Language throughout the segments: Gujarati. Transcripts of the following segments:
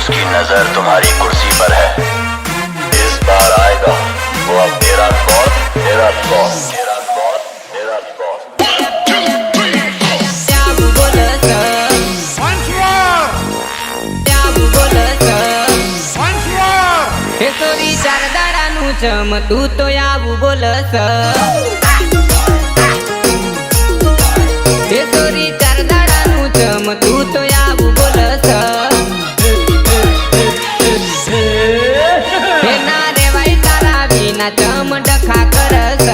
उसकी नजर तुम्हारी कुर्सी पर है। इस बार आएगा वो अब मेरा बॉस, मेरा बॉस, मेरा बॉस, मेरा बॉस। तू तो यावू बोलस हे तोरी चार दाडानु चम तू तो यावू बोलस हे ना रे वाई तारा बिना चम डखा करस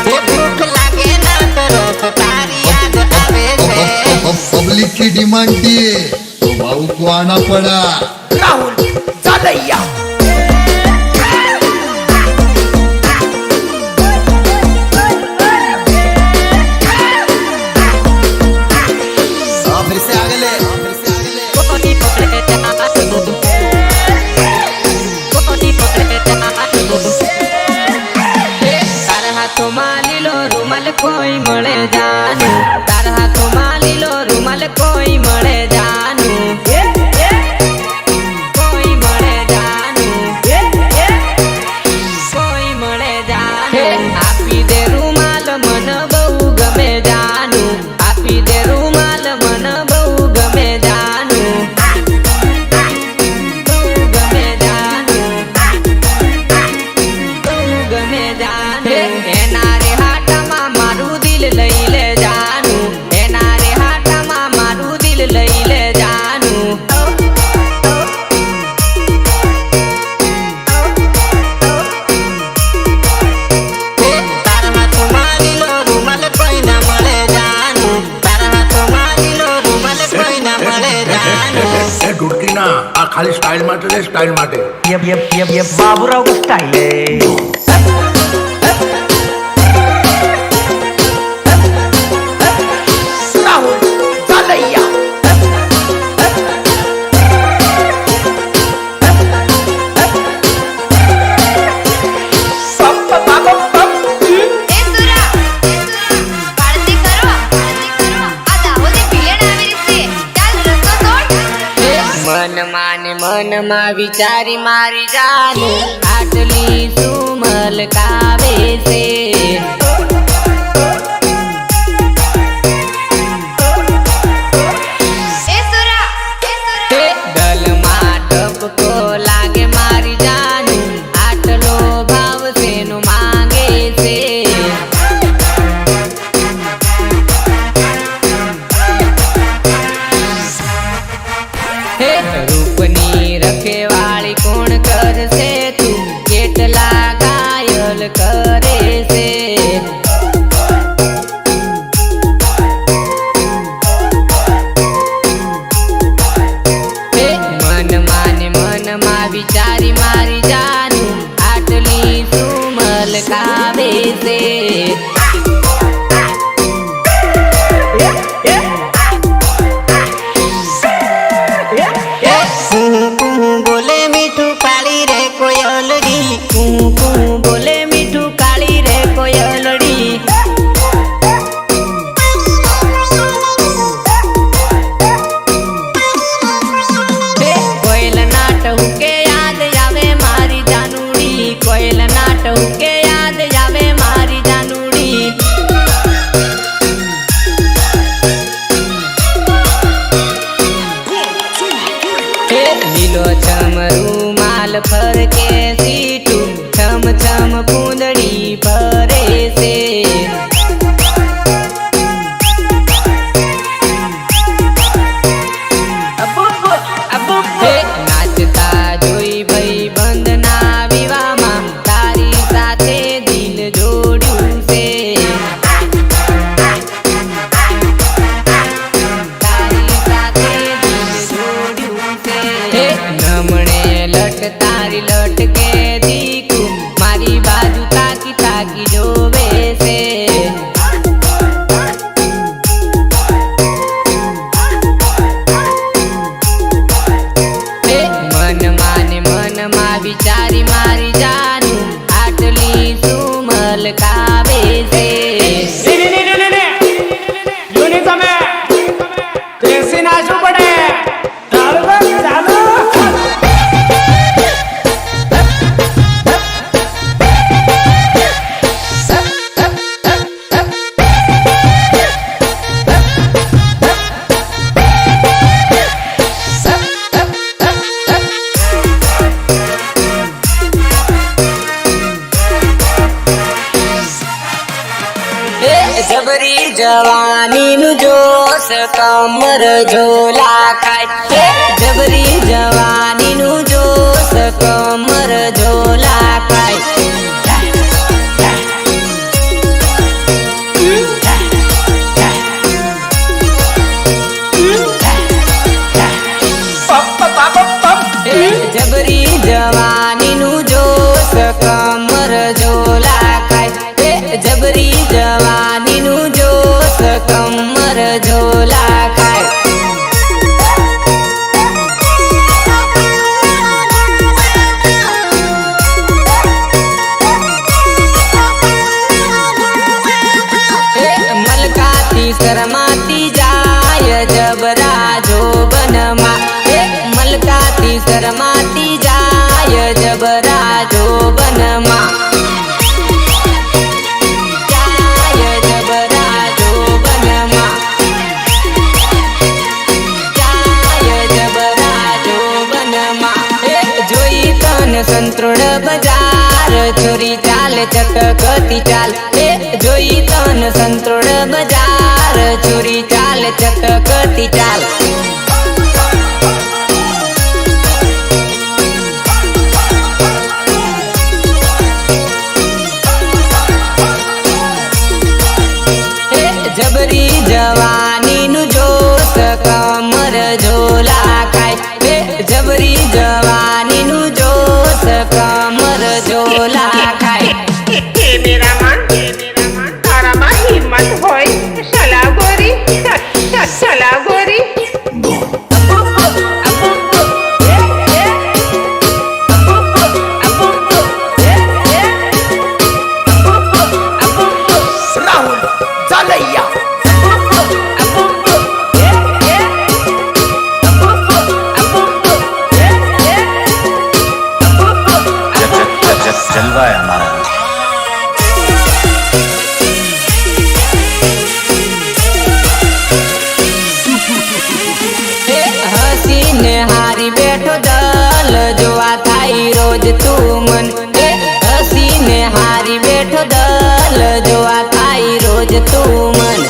हे भूख लागे ना तरस तारी याद आवे छे। पब्लिक की डिमांड थी तो भाऊ को आना पड़ा। राहुल चालैया फिर से आगे ले, फिर से आगे ले। तार हाथों मालीलो रुमाल कोई मळे जानू तार हाथों मालीलो रुमाल कोई मळे जानू कोई मळे जानू कोई मळे जानू आपी दे रुमाल मन बहु गमे जानू आपी दे रुमाल मन बहु गमे जानू बहु गमे जानू बहु गमे जानू एना रे हाटामा मारू दिल लई ले जानू एना रे हाटामा मारू दिल लई ले जानू तार हाथों मालीलो रुमाल कोई ना मळे जानू तार हाथों मालीलो रुमाल कोई ना मळे जानू એ ઢુડકી ના આ ખાલી સ્ટાઇલ માટે રે સ્ટાઇલ માટે ये बाबूराव का स्टाइल है। રાહુલ ચાલૈયા मन માં વિચારી મારી જાને આટલી સુમલ કાવે છે દલમાં ટપકો લાગે મારી જાને આટલો ભાવ શેનો માંગે છે रूपनी रखेवाली कोण करसे तू केटला घायल करे से જોશ કમર ઝોલા ખાય જબરી જવાની નું જોશ કમર ઝોલા ખાય જબરી જવાની નું જોશ કમર ઝોલા ખાય જબરી જવાની નું જોશ કમર ઝોલા ખાય મલકાતી શરમાતી જાય જબરા જોબનમાં મલકાતી શરમાતી જાય જબરા જોબનમાં જાય જબરા જોબનમાં જાય જબરા જોબનમાં જોઈ તન સંતૃણ બજાર છોરી ચાલ ચટકતી ચાલ જોઈ તન સંતૃણ બજાર છોરી ચાલ ચટકતી ચાલ જબરી જવાની નું જોશ કમર ઝોલા ખાય જબરી જવાની નું જોશ કમર ઝોલા ખાય हे मेरा मन तारा मा हिम्मत होय चला गोरी चला गोरी राहुल जालैया जलवा है हमारा હસીને હારી બેઠો દલ જોવા થાય રોજ તું મન હસીને હારી બેઠો દલ જોવા થાય રોજ તું મન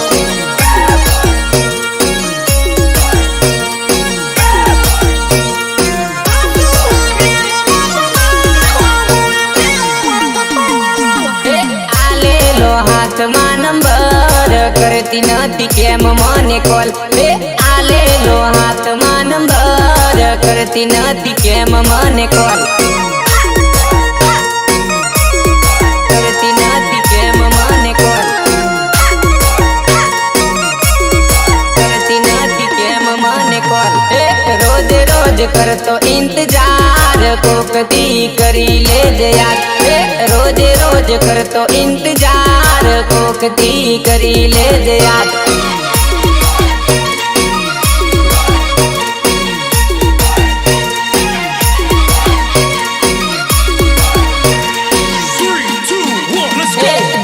આલેલો હાથમાં નંબર કરતી નથી કેમ મને કોલ આલેલો હાથમાં નંબર કરતી નથી કેમ મને કોલ કરતી નથી કેમ મને કોલ કરતી નથી કેમ મને કોલ રોજ રોજ કરતો ઇંતજાર કોકતી કરી લેજે યાદ રોજ રોજ કરતો ઇંતજાર કોકતી કરી લેજે યાદ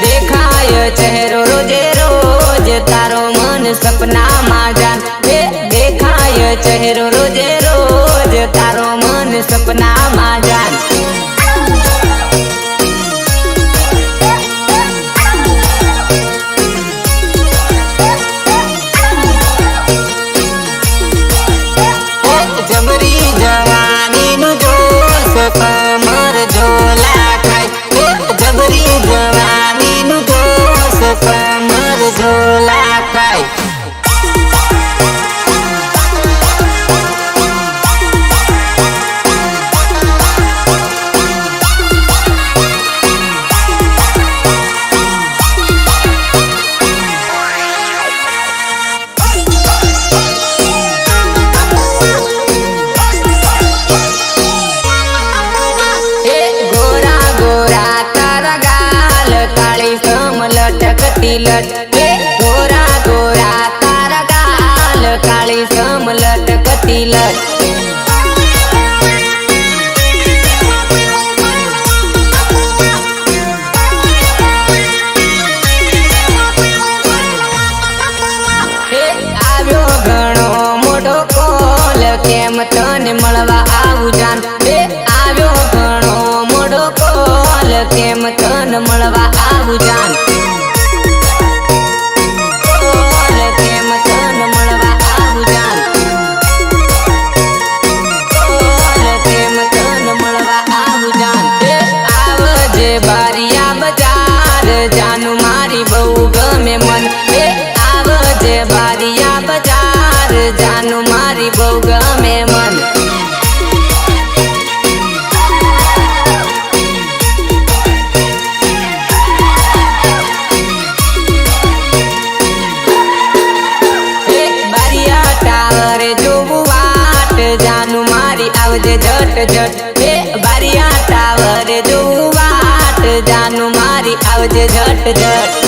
દેખાય ચહેરો રોજે રોજ તારો મન સપનામાં જાન દેખાય ચહેરો રોજે રોજ તારો મન સપનામાં જાન જબરી જવાની નું જોશ કમર ઝોલા ખાય જબરી જવાની નું જોશ કમર ઝોલા ખાય ગોરા ગોરા તારા ગાલ કાળી સમ લટકતી લટ ગોરા ગોરા તારા ગાલ કાળી સમ લટકતી લટ આવ્યો ઘણો મોટો કોલ કેમ તને મળવા આવું જાન આવ્યો ઘણો મોટો કોલ કેમ તને મળવા આવું જાન કોલ કેમ તને झट हे बारिया टावर जो वाट जानू मारी आवजे झट झट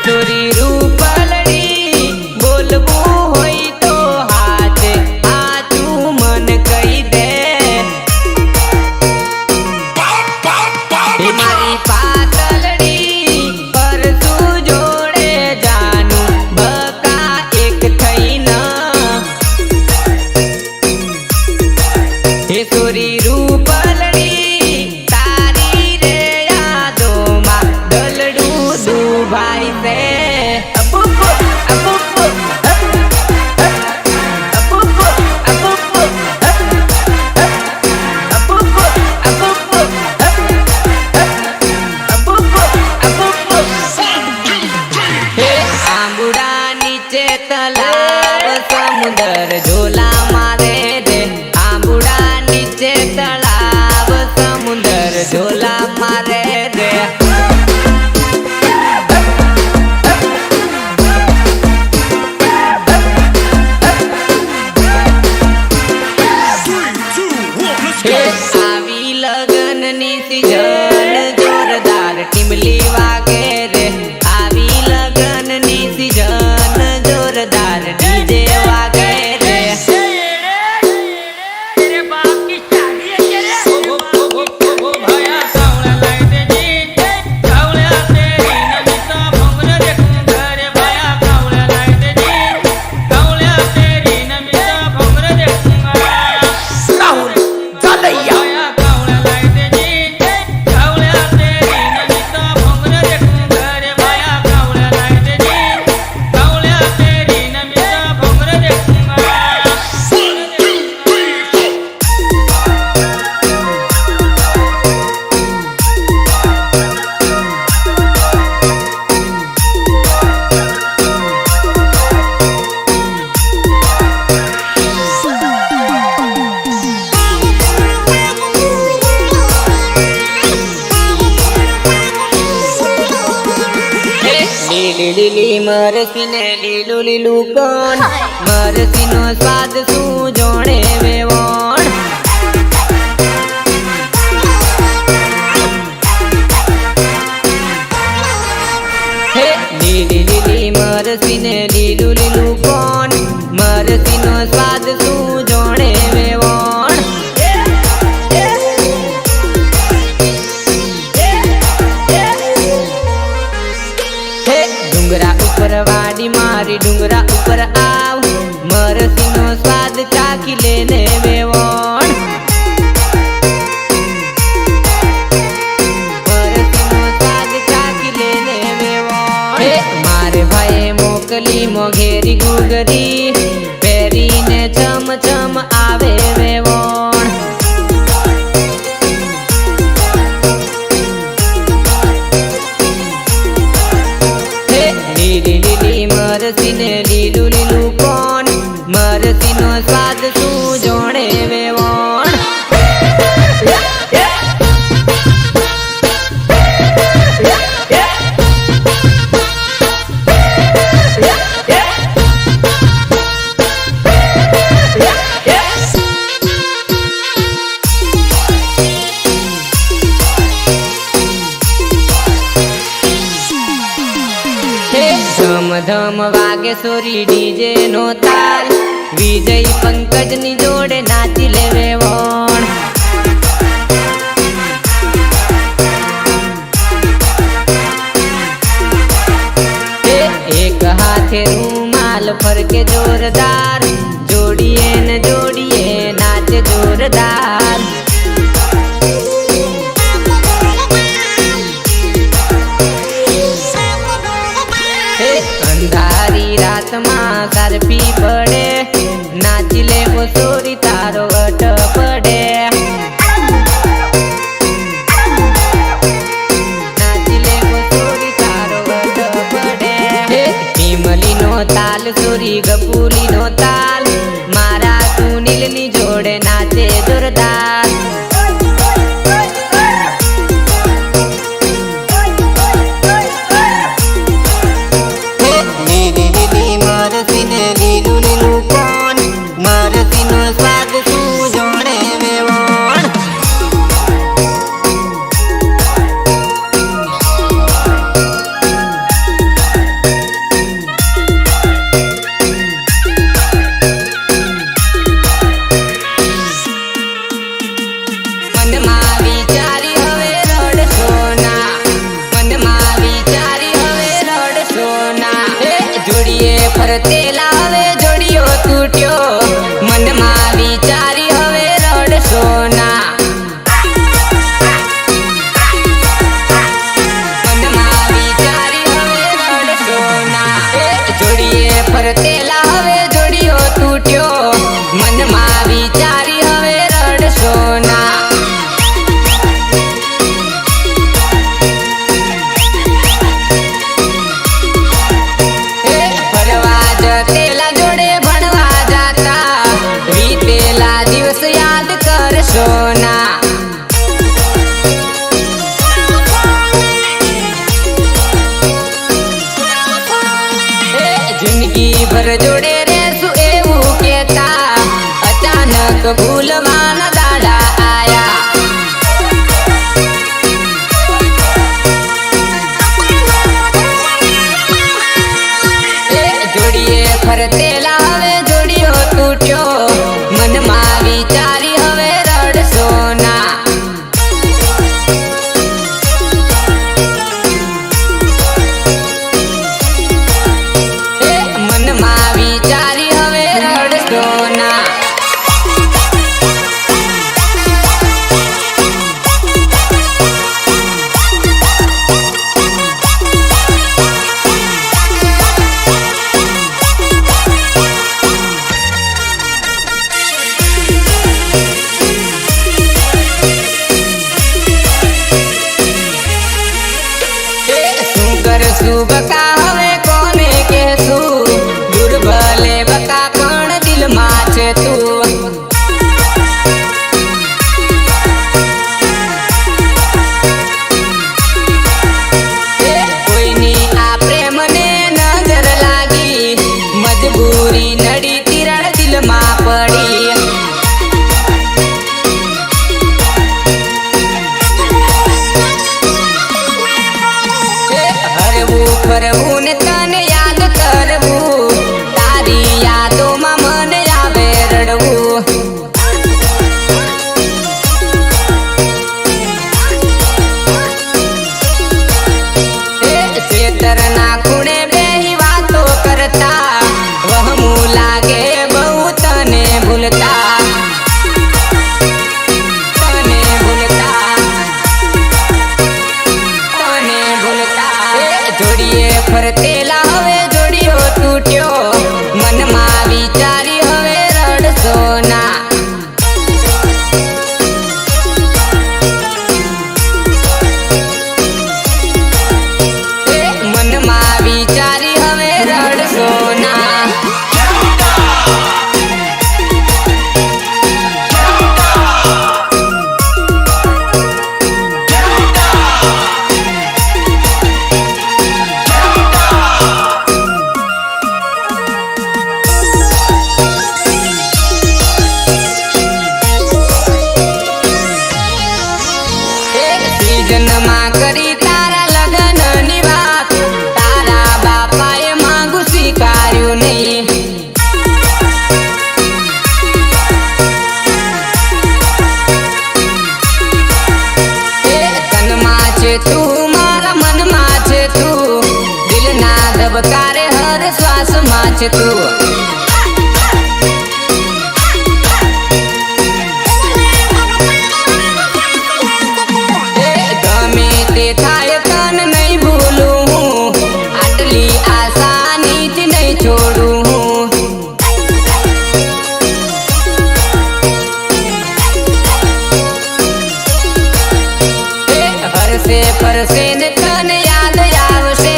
तोरी रूपलड़ी बोलबू होई तो हाथ आजू मन कही दे मारी पातलड़ी पर तू जोड़े जानू बका एक थई न तोरी रूपलड़ी तारी रे यादो मा गलडू दू भाई से तलाव समुदर झोला मारे रे आंबुड़ा नीचे तलाव समुदर झोला मारे रे आवी लगन नी सीजन जोरदार टिमली वागे रे आवी लगन नी सीजन जोरदार डीजे वागे रे तेरे बाप की शादी है रे ओ भैया सावला लाई दे जी सावला तेरी नमिता भंवर देखूं घरे भैया सावला लाई दे जी सावला तेरी नमिता भंवर देखूंगा राहुल जालैया सावला लाई दे जी सावला तेरी नमिता भंवर देखूं घरे भैया सावला लाई दे जी सावला तेरी नमिता भंवर देखूंगा લીલી મરસીને લીલું લીલું કોણ મરસીનો સ્વાદ શું જોણે વેવણ હે લીલી લીલી મરસીને લીલું લીલું કોણ મરસીનો સ્વાદ શું જોણે વેવણ डुंगरा ऊपर वाड़ी मारी डुंगरा ऊपर आव मरसीनो स्वाद चाखी लेने वेवण मरसीनो स्वाद चाखी लेने वेवण मारे भाई मोकली मोघेरी गुगरी पेरी ने चम चम आवे वेवण લીલી લીલી મરસીને ધમ વાગે સોરી ડીજે નો તાલ વિજય પંકજ ની જોડે નાચી લેવે વણ એક હાથે રૂમાલ ફરકે જોરદાર જોડીએ ને જોડીએ નાચે જોરદાર અંધારી રાતમાં કરપી પડે નાચી લેવો સોરી તારો વટ પડે નાચી લેવો સોરી તારો વટ પડે ભીમલી નો તાલ સોરી ગપુલી નો તાલ મારા સુનિલ ની જોડે નાચે જોરદાર ફરતે લાવે જોડિયો તૂટ્યો મનમાં વિચારી હવે રડશો ના મનમાં વિચારી હવે રડશો ના જોડીએ ફરતે લાવે જોડિયો તૂટ્યો મનમાં વિચારી હવે રડશો ના તેલા જોડે ભણવા જાતા વીતેલા દિવસ યાદ કરશો ના જિંદગી ભર જોડે રહેશું એવું કેતા અચાનક ભૂલવાના દાડા આયા ફરતે લાવે જોડિયો તૂટ્યો મનમાં વિચારી હવે રડશો ના મનમાં વિચારી હવે રડશો ના કરશું બકા હવે કોને કહેશું દુર્બલે બકા પણ દિલમાં છે તું કોઈની આ પ્રેમને નજર લાગી મજબૂરી નડી તિરાડ દિલમાં પડી ફરવું ને તને યાદ કરવું તારી યાદોમાં મને આવે રડવું ખેતરના ખૂણે બેહી વાતો કરતા વહમું લાગે બહુ તને ભૂલતા તને ભૂલતા તને ભૂલતા જોડીએ ફરતે લાવે જોડિયો તૂટ્યો મનમાં વિચારી હવે રડશો ના મનમાં વિચારી હવે રડશો ના જન્મા કરી તારા લગ્નની વાત તારા બાપાએ માંગુ છે તું, મારા મનમાં છે તું, દિલના ધબકારે હર શ્વાસમાં છે તું. ગમે તે થાય તન નહીં ભૂલું હું, આટલી આસાનીથી નહીં છોડું હું. હરસે ફરસે ને તને યાદ આવશે,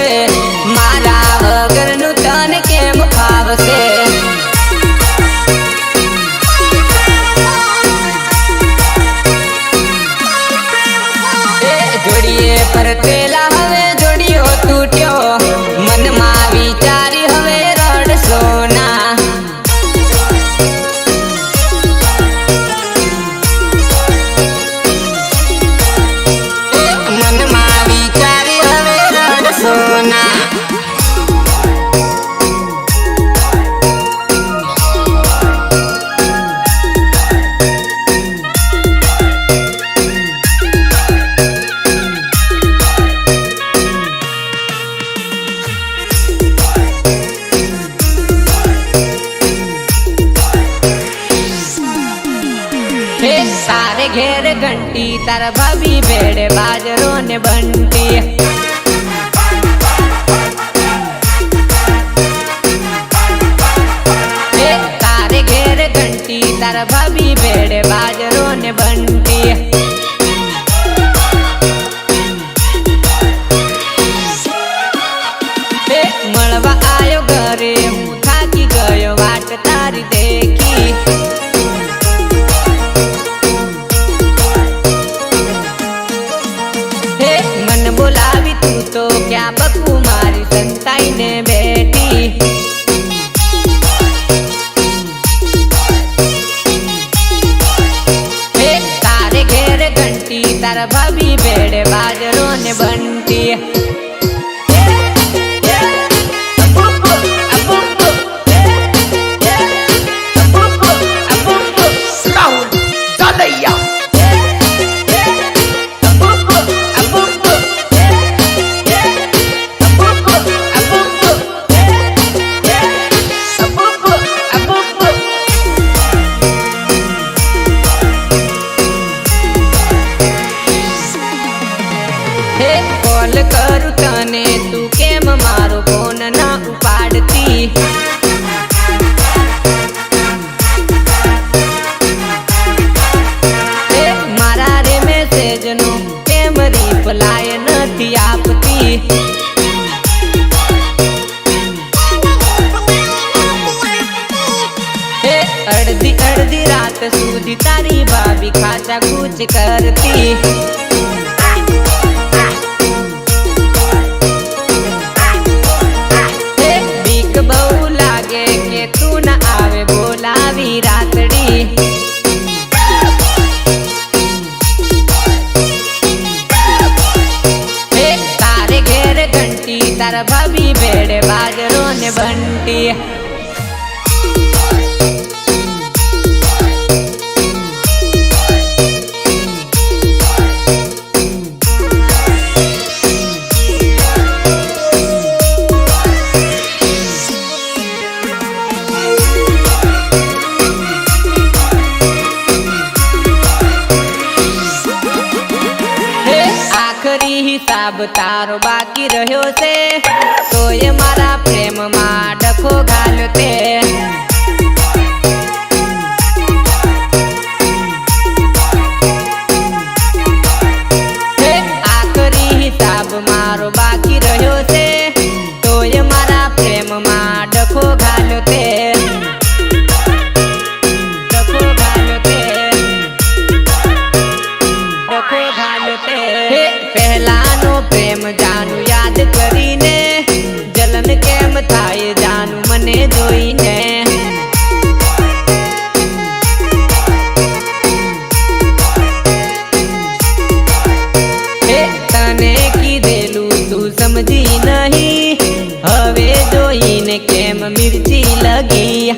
મારા વગરનું તને કેમ ફાવશે. જોડીએ ફરતેલા હવે જોડીઓ તૂટ્યો, મનમાં વિચારી હવે રડશો ના. મનમાં વિચારી હવે રડશો ના. તારે ઘેર ઘંટી, તારા ભાભી ભેડે બાજરો ને બંટી. તારે ઘેર ઘંટી, તારા ભાભી ભેડે બાજરો ને બંટી. મળવા આયો ઘરે, હું થાકી ગયો વાટ તારી દેખી. બોલાવી તું તો ક્યાં બકુ મારી સંતાઈને બેઠી. તારે ઘેર ઘંટી, તારા ભાભી ભેડે બાજરો ને બંટી. રાહુલ જાલૈયા. કોલ કરું તને તું કેમ મારો ફોન ના ઉપાડતી. મારા રે મેસેજ નો કેમ રિપ્લાય નથી આપતી. અડધી અડધી રાત સુધી તારી ભાભી ખાચા કૂચ કરતી. બહુ લાગે કે તું ના આવે બોલાવી રાતડી. તારે ઘેર ઘંટી, તારા ભાભી ભેડે બાજરો ને બંટી. હિસાબ તારો બાકી રહ્યો છે, તોય મારા પ્રેમમાં ડખો ઘાલ્યો તે. આખરી હિસાબ મારો બાકી રહ્યો છે, તોય મારા પ્રેમમાં ડખો ઘાલ્યો તે. ડખો ઘાલ્યો તે, ડખો ઘાલ્યો તે. પહેલાનો પ્રેમ જાનું યાદ કરીને જલન કેમ થાય જાનું મને જોઈને. તને કીધેલું તું સમજી નહીં, હવે જોઈને કેમ મિર્ચી લગી.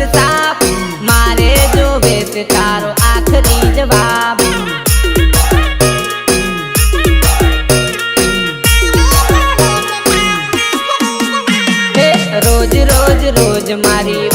કર સાફ, મારે જોવે છે તારો આખરી જવાબ. રોજ રોજ રોજ મારી